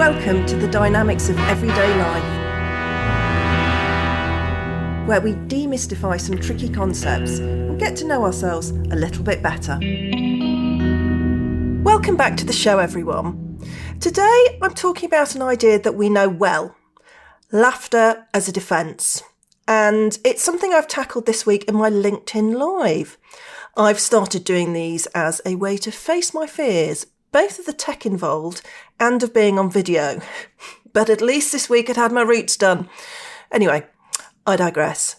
Welcome to the Dynamics of Everyday Life, where we demystify some tricky concepts and get to know ourselves a little bit better. Welcome back to the show, everyone. Today I'm talking about an idea that we know well, laughter as a defence. And it's something I've tackled this week in my LinkedIn Live. I've started doing these as a way to face my fears, both of the tech involved and of being on video. But at least this week I'd had my roots done. Anyway, I digress.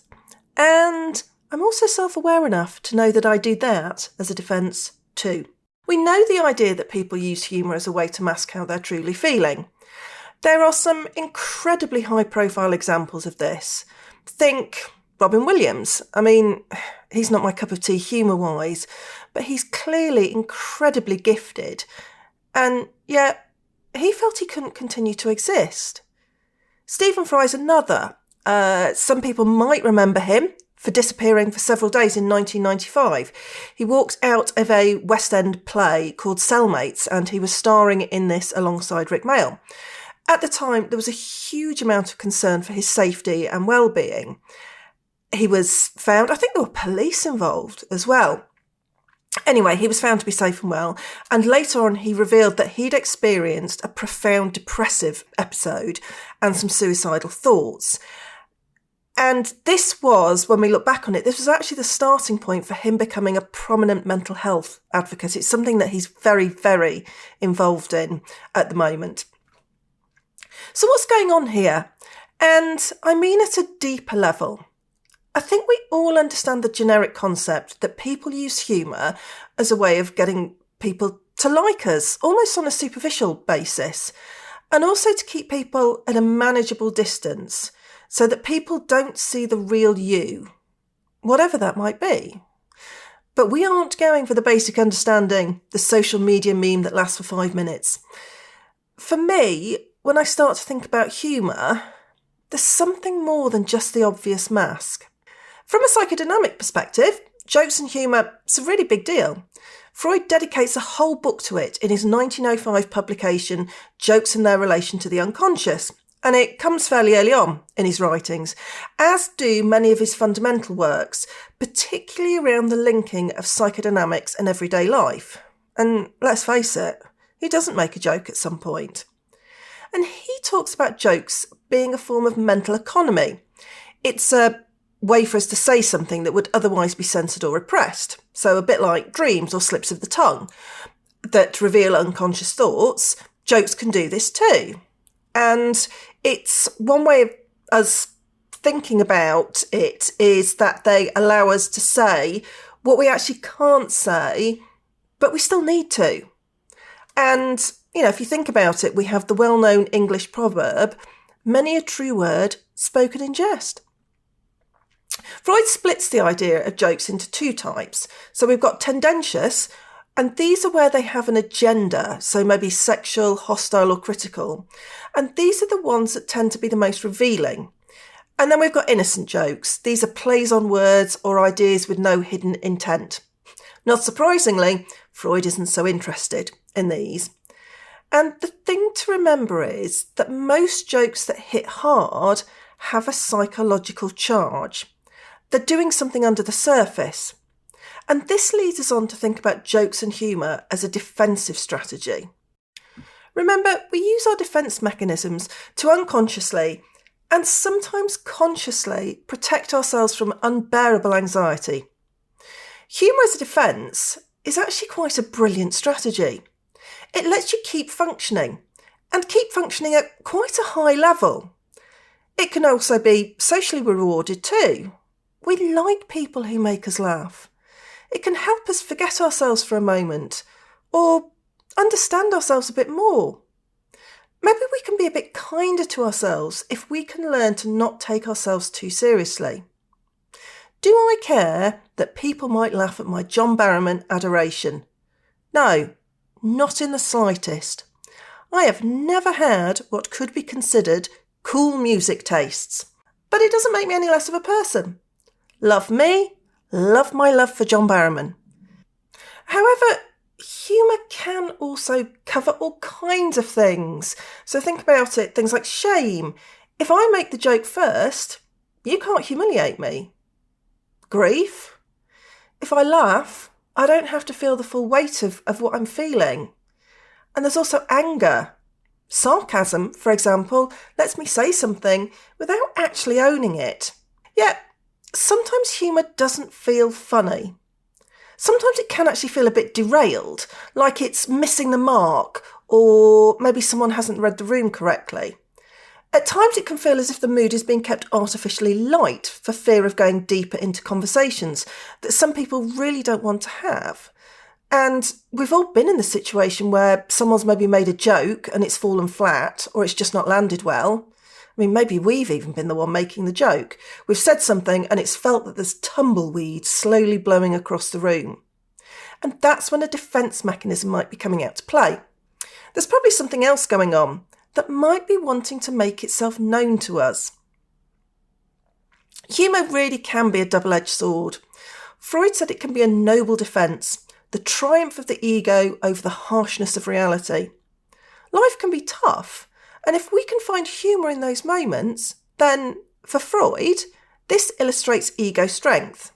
And I'm also self-aware enough to know that I do that as a defence too. We know the idea that people use humour as a way to mask how they're truly feeling. There are some incredibly high-profile examples of this. Think Robin Williams. I mean, he's not my cup of tea humour-wise, but he's clearly incredibly gifted, and yet he felt he couldn't continue to exist. Stephen Fry's another. Some people might remember him for disappearing for several days in 1995. He walked out of a West End play called Cellmates, and he was starring in this alongside Rick Mayall. At the time, there was a huge amount of concern for his safety and well-being. He was found, I think there were police involved as well. Anyway, he was found to be safe and well, and later on he revealed that he'd experienced a profound depressive episode and some suicidal thoughts. And this was, when we look back on it, this was actually the starting point for him becoming a prominent mental health advocate. It's something that he's very, very involved in at the moment. So what's going on here? And I mean at a deeper level. I think we all understand the generic concept that people use humour as a way of getting people to like us, almost on a superficial basis, and also to keep people at a manageable distance so that people don't see the real you, whatever that might be. But we aren't going for the basic understanding, the social media meme that lasts for 5 minutes. For me, when I start to think about humour, there's something more than just the obvious mask. From a psychodynamic perspective, jokes and humour is a really big deal. Freud dedicates a whole book to it in his 1905 publication, Jokes and Their Relation to the Unconscious, and it comes fairly early on in his writings, as do many of his fundamental works, particularly around the linking of psychodynamics and everyday life. And let's face it, he doesn't make a joke at some point. And he talks about jokes being a form of mental economy. It's a way for us to say something that would otherwise be censored or repressed. So a bit like dreams or slips of the tongue that reveal unconscious thoughts, jokes can do this too. And it's one way of us thinking about it is that they allow us to say what we actually can't say, but we still need to. And, you know, if you think about it, we have the well-known English proverb, many a true word spoken in jest. Freud splits the idea of jokes into two types. So we've got tendentious, and these are where they have an agenda, so maybe sexual, hostile or critical. And these are the ones that tend to be the most revealing. And then we've got innocent jokes. These are plays on words or ideas with no hidden intent. Not surprisingly, Freud isn't so interested in these. And the thing to remember is that most jokes that hit hard have a psychological charge. They're doing something under the surface. And this leads us on to think about jokes and humour as a defensive strategy. Remember, we use our defence mechanisms to unconsciously and sometimes consciously protect ourselves from unbearable anxiety. Humour as a defence is actually quite a brilliant strategy. It lets you keep functioning, and keep functioning at quite a high level. It can also be socially rewarded too. We like people who make us laugh. It can help us forget ourselves for a moment, or understand ourselves a bit more. Maybe we can be a bit kinder to ourselves if we can learn to not take ourselves too seriously. Do I care that people might laugh at my John Barrowman adoration? No, not in the slightest. I have never had what could be considered cool music tastes, but it doesn't make me any less of a person. Love me, love my love for John Barrowman. However, humour can also cover all kinds of things. So think about it, things like shame. If I make the joke first, you can't humiliate me. Grief. If I laugh, I don't have to feel the full weight of what I'm feeling. And there's also anger. Sarcasm, for example, lets me say something without actually owning it. Yet, sometimes humour doesn't feel funny. Sometimes it can actually feel a bit derailed, like it's missing the mark, or maybe someone hasn't read the room correctly. At times it can feel as if the mood is being kept artificially light for fear of going deeper into conversations that some people really don't want to have. And we've all been in the situation where someone's maybe made a joke and it's fallen flat, or it's just not landed well. I mean, maybe we've even been the one making the joke. We've said something and it's felt that there's tumbleweed slowly blowing across the room. And that's when a defence mechanism might be coming out to play. There's probably something else going on that might be wanting to make itself known to us. Humour really can be a double-edged sword. Freud said it can be a noble defence, the triumph of the ego over the harshness of reality. Life can be tough, and if we can find humour in those moments, then, for Freud, this illustrates ego strength.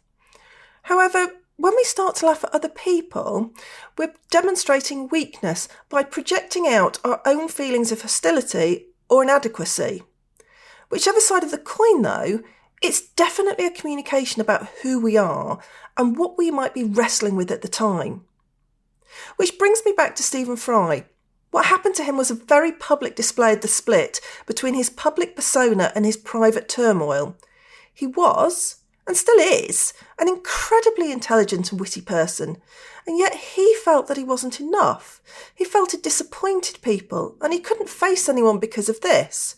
However, when we start to laugh at other people, we're demonstrating weakness by projecting out our own feelings of hostility or inadequacy. Whichever side of the coin, though, it's definitely a communication about who we are and what we might be wrestling with at the time. Which brings me back to Stephen Fry. What happened to him was a very public display of the split between his public persona and his private turmoil. He was, and still is, an incredibly intelligent and witty person, and yet he felt that he wasn't enough. He felt it disappointed people, and he couldn't face anyone because of this.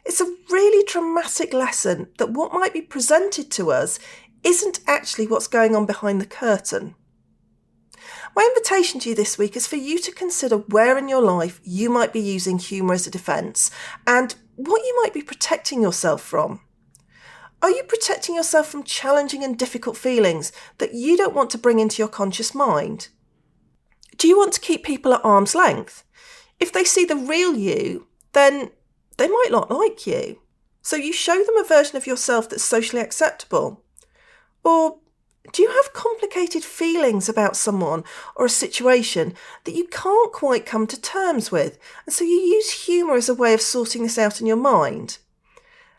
It's a really dramatic lesson that what might be presented to us isn't actually what's going on behind the curtain. My invitation to you this week is for you to consider where in your life you might be using humour as a defence and what you might be protecting yourself from. Are you protecting yourself from challenging and difficult feelings that you don't want to bring into your conscious mind? Do you want to keep people at arm's length? If they see the real you, then they might not like you. So you show them a version of yourself that's socially acceptable. Or do you have complicated feelings about someone or a situation that you can't quite come to terms with, and so you use humour as a way of sorting this out in your mind?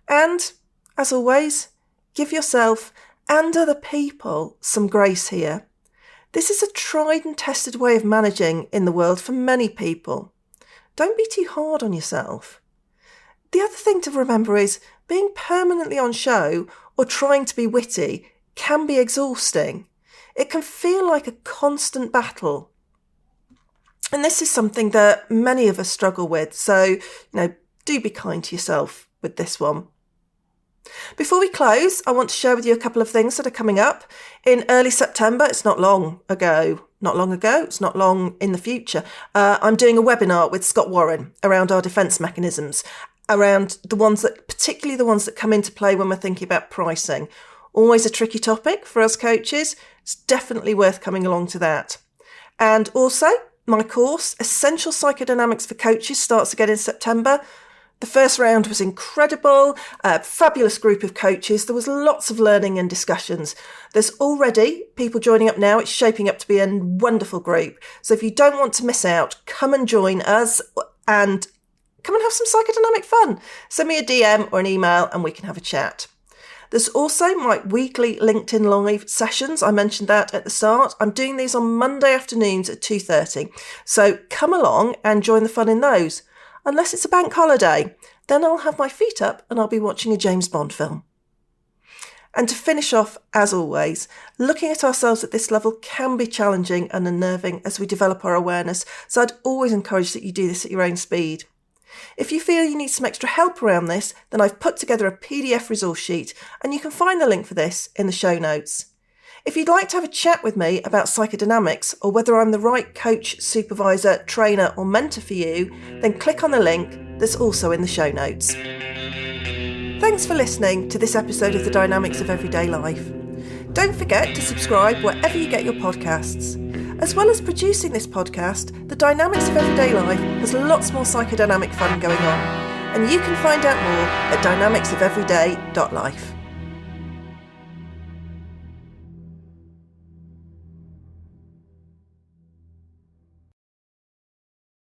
And, as always, give yourself and other people some grace here. This is a tried and tested way of managing in the world for many people. Don't be too hard on yourself. The other thing to remember is being permanently on show or trying to be witty can be exhausting. It can feel like a constant battle. And this is something that many of us struggle with, so, do be kind to yourself with this one. Before we close, I want to share with you a couple of things that are coming up. In early September, it's not long in the future, I'm doing a webinar with Scott Warren around our defence mechanisms, around particularly the ones that come into play when we're thinking about pricing. Always a tricky topic for us coaches. It's definitely worth coming along to that. And also, my course, Essential Psychodynamics for Coaches, starts again in September. The first round was incredible, a fabulous group of coaches. There was lots of learning and discussions. There's already people joining up now. It's shaping up to be a wonderful group. So if you don't want to miss out, come and join us and come and have some psychodynamic fun. Send me a DM or an email and we can have a chat. There's also my weekly LinkedIn Live sessions. I mentioned that at the start. I'm doing these on Monday afternoons at 2:30. So come along and join the fun in those. Unless it's a bank holiday, then I'll have my feet up and I'll be watching a James Bond film. And to finish off, as always, looking at ourselves at this level can be challenging and unnerving as we develop our awareness. So I'd always encourage that you do this at your own speed. If you feel you need some extra help around this, then I've put together a PDF resource sheet and you can find the link for this in the show notes. If you'd like to have a chat with me about psychodynamics or whether I'm the right coach, supervisor, trainer or mentor for you, then click on the link that's also in the show notes. Thanks for listening to this episode of The Dynamics of Everyday Life. Don't forget to subscribe wherever you get your podcasts. As well as producing this podcast, The Dynamics of Everyday Life has lots more psychodynamic fun going on, and you can find out more at dynamicsofeveryday.life.